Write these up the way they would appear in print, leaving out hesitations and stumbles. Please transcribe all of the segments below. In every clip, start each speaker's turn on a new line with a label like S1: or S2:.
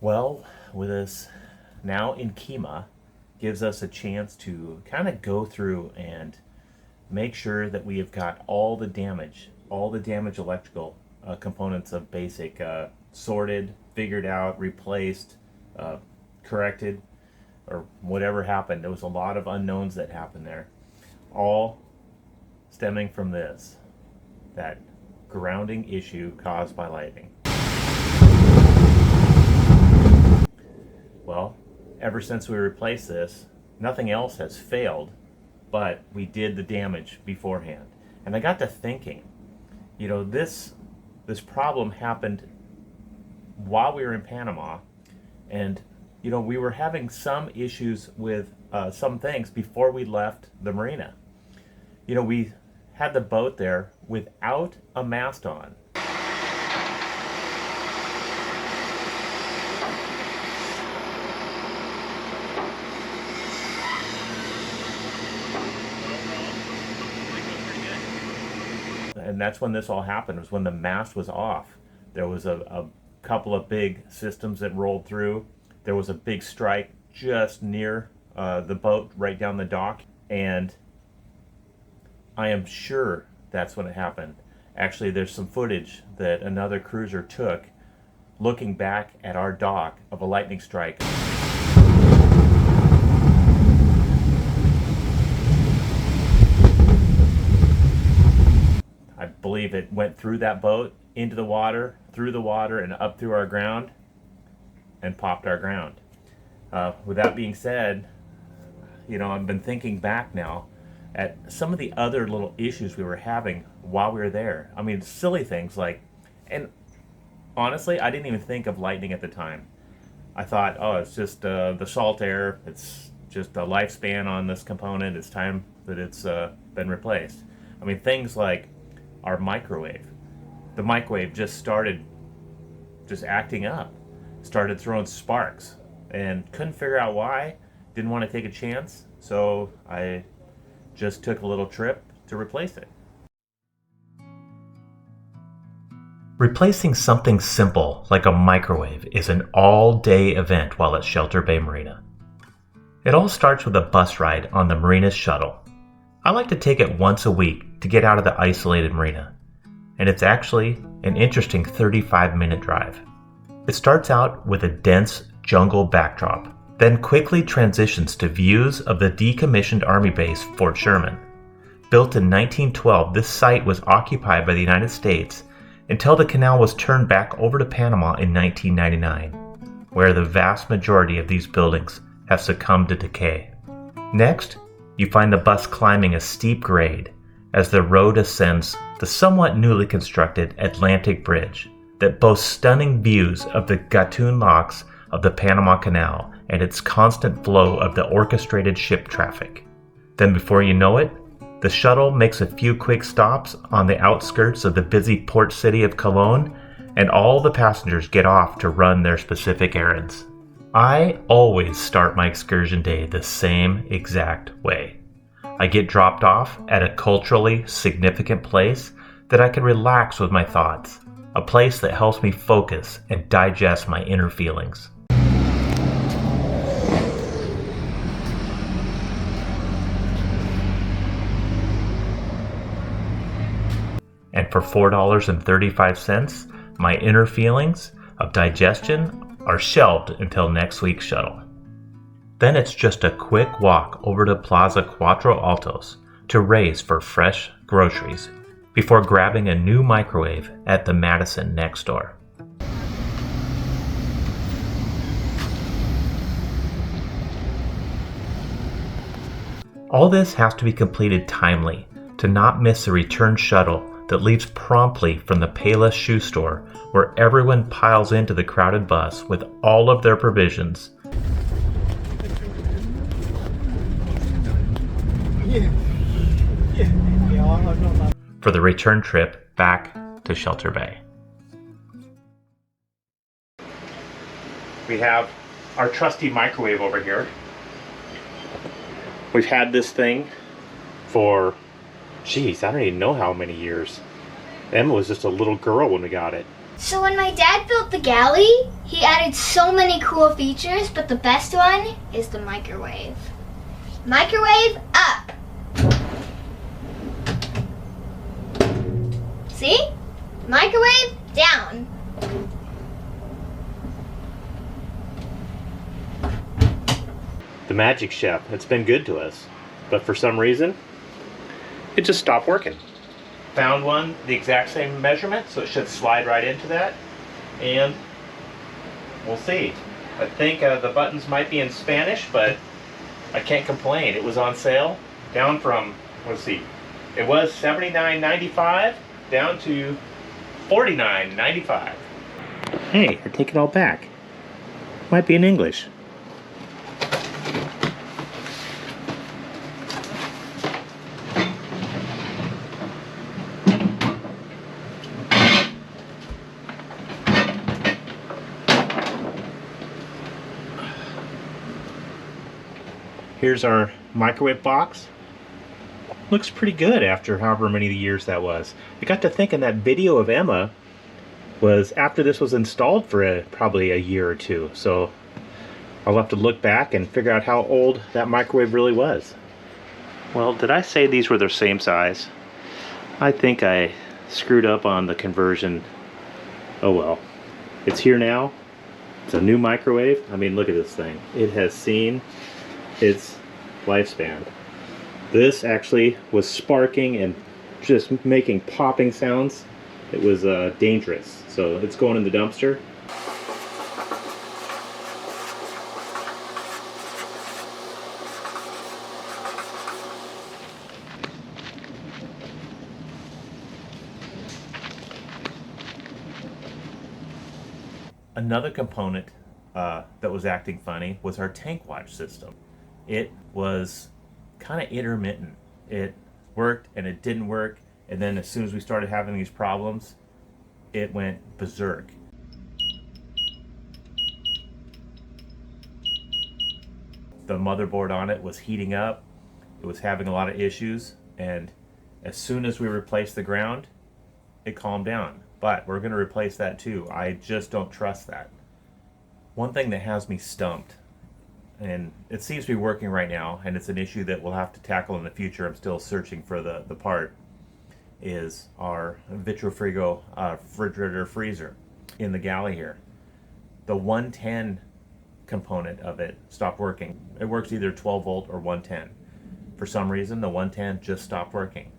S1: Well, with us now in Kima, gives us a chance to kind of go through and make sure that we have got all the damage electrical components of Basic sorted, figured out, replaced, corrected, or whatever happened. There was a lot of unknowns that happened there, all stemming from that grounding issue caused by lightning. Well, ever since we replaced this, nothing else has failed, but we did the damage beforehand. And I got to thinking, this problem happened while we were in Panama, and we were having some issues with some things before we left the marina. We had the boat there without a mast on. And that's when this all happened, was when the mast was off. There was a couple of big systems that rolled through. There was a big strike just near the boat, right down the dock. And I am sure that's when it happened. Actually, there's some footage that another cruiser took looking back at our dock of a lightning strike. I believe it went through that boat, into the water, through the water, and up through our ground, and popped our ground. With that being said, I've been thinking back now at some of the other little issues we were having while we were there. I mean, silly things like, and honestly, I didn't even think of lightning at the time. I thought, oh, it's just the salt air. It's just the lifespan on this component. It's time that it's been replaced. I mean, things like our microwave. The microwave just started acting up, started throwing sparks, and couldn't figure out why. Didn't want to take a chance, so I just took a little trip to replace it. Replacing something simple like a microwave is an all-day event while at Shelter Bay Marina. It all starts with a bus ride on the marina's shuttle. I like to take it once a week to get out of the isolated marina, and it's actually an interesting 35-minute drive. It starts out with a dense jungle backdrop, then quickly transitions to views of the decommissioned Army base Fort Sherman. Built in 1912, this site was occupied by the United States until the canal was turned back over to Panama in 1999, where the vast majority of these buildings have succumbed to decay. Next, you find the bus climbing a steep grade as the road ascends the somewhat newly constructed Atlantic Bridge that boasts stunning views of the Gatun locks of the Panama Canal and its constant flow of the orchestrated ship traffic. Then before you know it, the shuttle makes a few quick stops on the outskirts of the busy port city of Cologne, and all the passengers get off to run their specific errands. I always start my excursion day the same exact way. I get dropped off at a culturally significant place that I can relax with my thoughts, a place that helps me focus and digest my inner feelings. And for $4.35, my inner feelings of digestion are shelved until next week's shuttle. Then it's just a quick walk over to Plaza Cuatro Altos to Ray's for fresh groceries before grabbing a new microwave at the Madison next door. All this has to be completed timely to not miss the return shuttle that leaves promptly from the Payless shoe store, where everyone piles into the crowded bus with all of their provisions for the return trip back to Shelter Bay. We have our trusty microwave over here. We've had this thing for, geez, I don't even know how many years. Emma was just a little girl when we got it.
S2: So when my dad built the galley, he added so many cool features, but the best one is the microwave. Microwave up. See? Microwave down.
S1: The Magic Chef, it's been good to us, but for some reason, it just stopped working. Found one the exact same measurement, so it should slide right into that, and we'll see. I think the buttons might be in Spanish, but I can't complain. It was on sale, down from, let's see, it was $79.95 down to $49.95. Hey, I take it all back. Might be in English. Here's our microwave box. Looks pretty good after however many years that was. I got to thinking that video of Emma was after this was installed for probably a year or two. So I'll have to look back and figure out how old that microwave really was. Well, did I say these were the same size? I think I screwed up on the conversion. Oh well. It's here now. It's a new microwave. I mean, look at this thing. It has seen its lifespan. This actually was sparking and just making popping sounds. It was dangerous, so it's going in the dumpster. Another component that was acting funny was our tank watch system. It was kind of intermittent. It worked and it didn't work, and then as soon as we started having these problems, it went berserk. The motherboard on it was heating up. It was having a lot of issues, and as soon as we replaced the ground, it calmed down. But we're going to replace that too. I just don't trust that. One thing that has me stumped, and it seems to be working right now, and it's an issue that we'll have to tackle in the future. I'm still searching for the part, is our Vitrofrigo refrigerator freezer in the galley here. The 110 component of it stopped working. It works either 12 volt or 110. For some reason, the 110 just stopped working.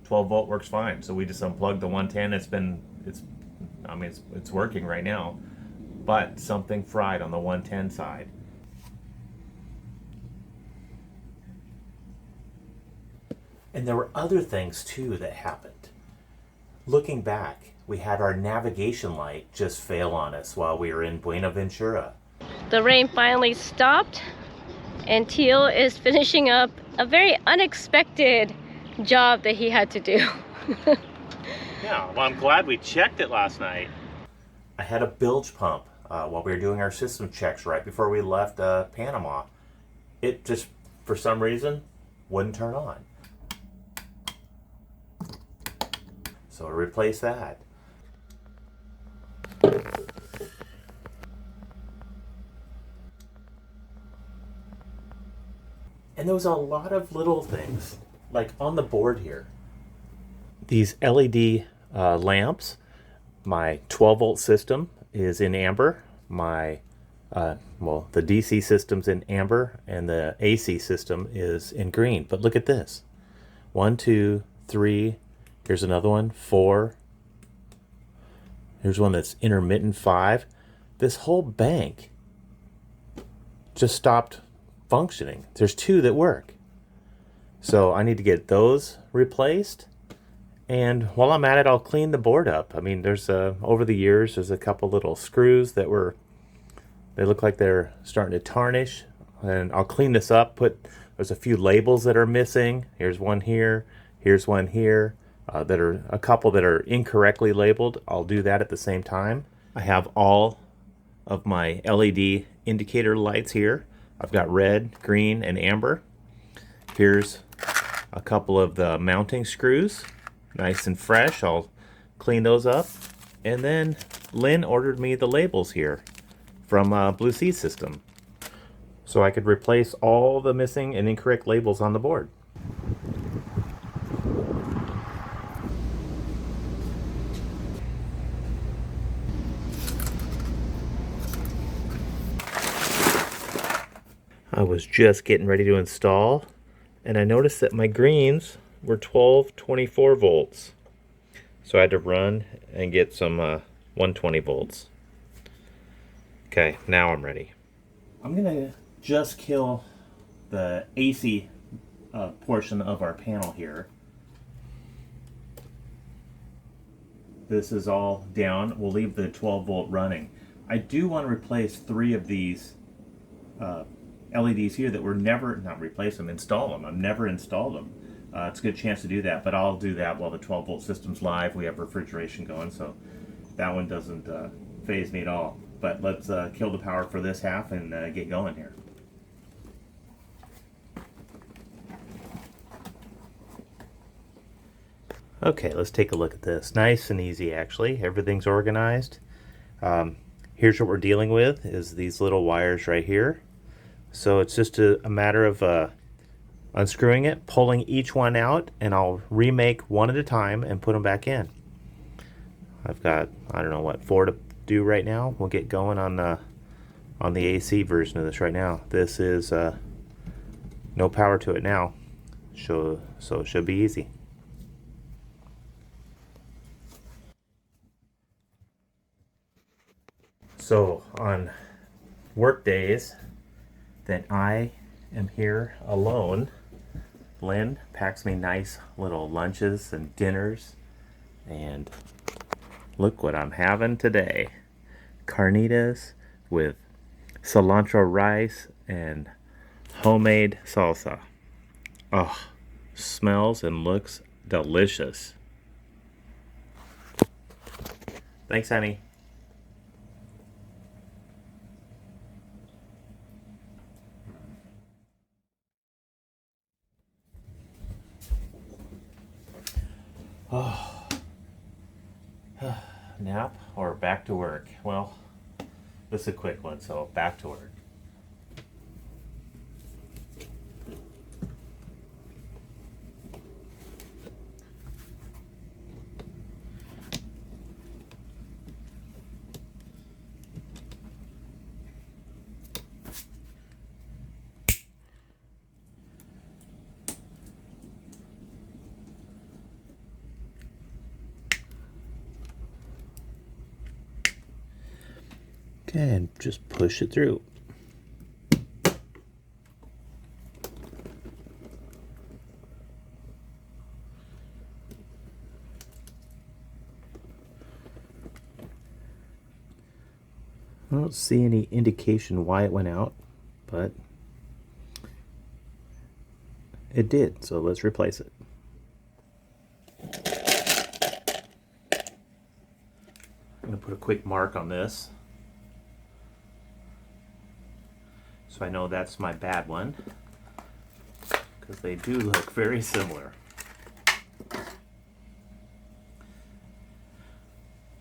S1: 12 volt works fine, so we just unplugged the 110. It's working right now, but something fried on the 110 side. And there were other things too that happened. Looking back, we had our navigation light just fail on us while we were in Buenaventura.
S3: The rain finally stopped, and Teal is finishing up a very unexpected job that he had to do.
S1: Yeah, well, I'm glad we checked it last night. I had a bilge pump while we were doing our system checks right before we left Panama. It just, for some reason, wouldn't turn on. So I replaced that. And there was a lot of little things, like on the board here. These LED lamps, my 12 volt system is in amber. My, the DC system's in amber, and the AC system is in green. But look at this. 1, 2, 3, here's another one, 4. Here's one that's intermittent, 5. This whole bank just stopped functioning. There's 2 that work. So I need to get those replaced. And while I'm at it, I'll clean the board up. I mean, there's over the years, there's a couple little screws that they look like they're starting to tarnish. And I'll clean this up. There's a few labels that are missing. Here's one here. Here's one here. That are a couple that are incorrectly labeled. I'll do that at the same time. I have all of my LED indicator lights here. I've got red, green, and amber. Here's a couple of the mounting screws, nice and fresh. I'll clean those up. And then Lynn ordered me the labels here from Blue Sea System, so I could replace all the missing and incorrect labels on the board. I was just getting ready to install, and I noticed that my greens were 1224 volts. So I had to run and get some 120 volts. Okay, now I'm ready. I'm gonna just kill the AC portion of our panel here. This is all down. We'll leave the 12 volt running. I do want to replace 3 of these LEDs here that were never, not replace them, install them. I've never installed them. It's a good chance to do that, but I'll do that while the 12 volt system's live. We have refrigeration going, so that one doesn't faze me at all. But let's kill the power for this half and get going here. Okay, let's take a look at this. Nice and easy, actually. Everything's organized. Here's what we're dealing with, is these little wires right here. So it's just a matter of unscrewing it, pulling each one out, and I'll remake one at a time and put them back in. I've got, I don't know what, 4 to do right now. We'll get going on the AC version of this right now. This is no power to it now, so it should be easy. So on work days that I am here alone, Lynn packs me nice little lunches and dinners, and look what I'm having today. Carnitas with cilantro rice and homemade salsa. Oh, smells and looks delicious. Thanks, honey. Oh, nap or back to work? Well, this is a quick one, so back to work. Okay, and just push it through. I don't see any indication why it went out, but it did, so let's replace it. I'm going to put a quick mark on this, so I know that's my bad one, because they do look very similar.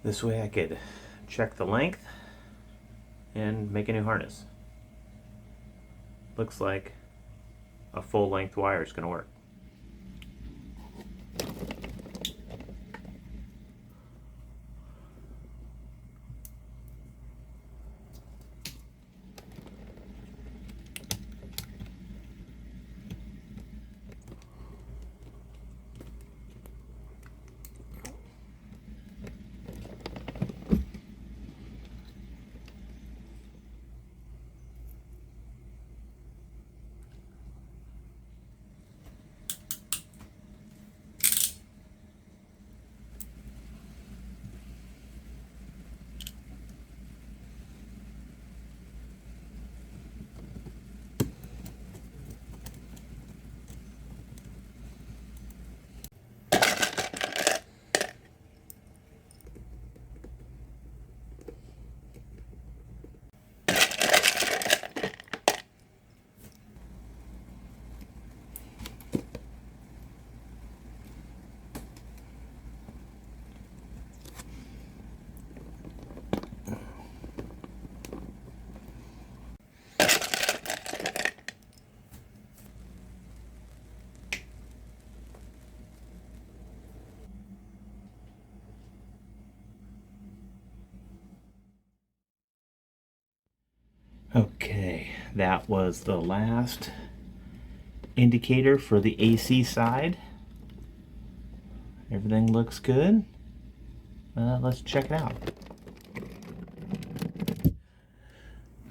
S1: This way I could check the length and make a new harness. Looks like a full length wire is going to work. Okay, that was the last indicator for the AC side. Everything looks good. Let's check it out.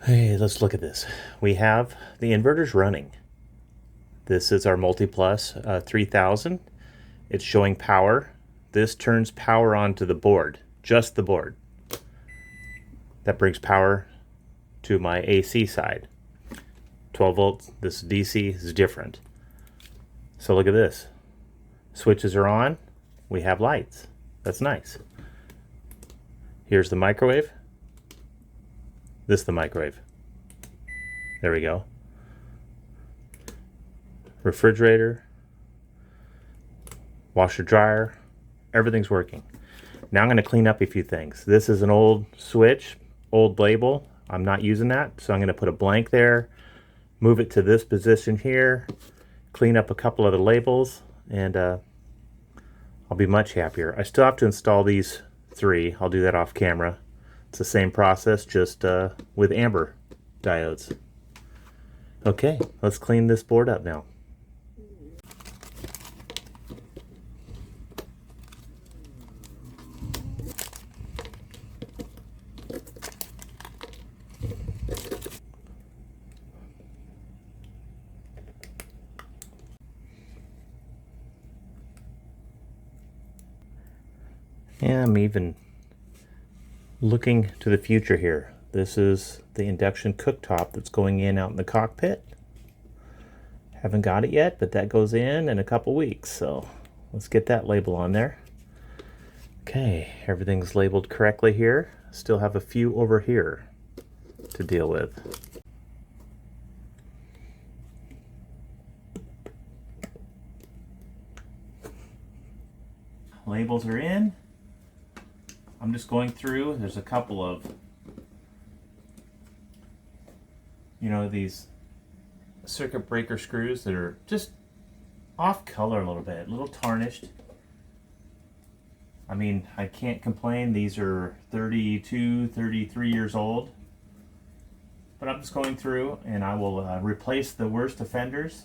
S1: Hey, let's look at this. We have the inverters running. This is our MultiPlus 3000. It's showing power. This turns power onto the board, just the board. That brings power to my AC side. 12 volts, this DC is different. So look at this. Switches are on, we have lights. That's nice. Here's the microwave. This is the microwave. There we go. Refrigerator, washer dryer, everything's working. Now I'm going to clean up a few things. This is an old switch, old label. I'm not using that, so I'm going to put a blank there, move it to this position here, clean up a couple of the labels, and I'll be much happier. I still have to install these 3. I'll do that off camera. It's the same process, just with amber diodes. Okay, let's clean this board up now. And I'm even looking to the future here. This is the induction cooktop that's going in out in the cockpit. Haven't got it yet, but that goes in a couple weeks, so let's get that label on there. Okay, everything's labeled correctly here. Still have a few over here to deal with. Labels are in. I'm just going through. There's a couple of, these circuit breaker screws that are just off color a little bit, a little tarnished. I mean, I can't complain. These are 32, 33 years old. But I'm just going through and I will replace the worst offenders.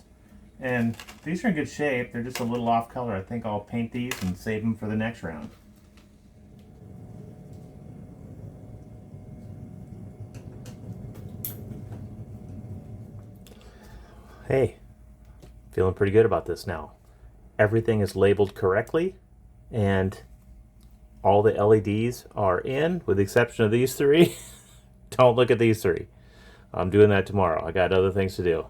S1: And these are in good shape. They're just a little off color. I think I'll paint these and save them for the next round. Hey, feeling pretty good about this now. Everything is labeled correctly and all the LEDs are in with the exception of these 3. Don't look at these 3. I'm doing that tomorrow. I got other things to do.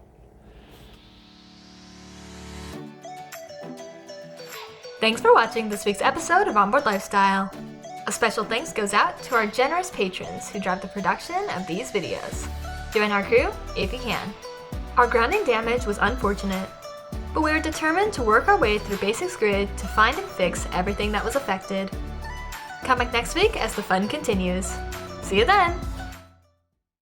S4: Thanks for watching this week's episode of Onboard Lifestyle. A special thanks goes out to our generous patrons who drive the production of these videos. Join our crew if you can. Our grounding damage was unfortunate, but we are determined to work our way through Basic's grid to find and fix everything that was affected. Come back next week as the fun continues. See you then!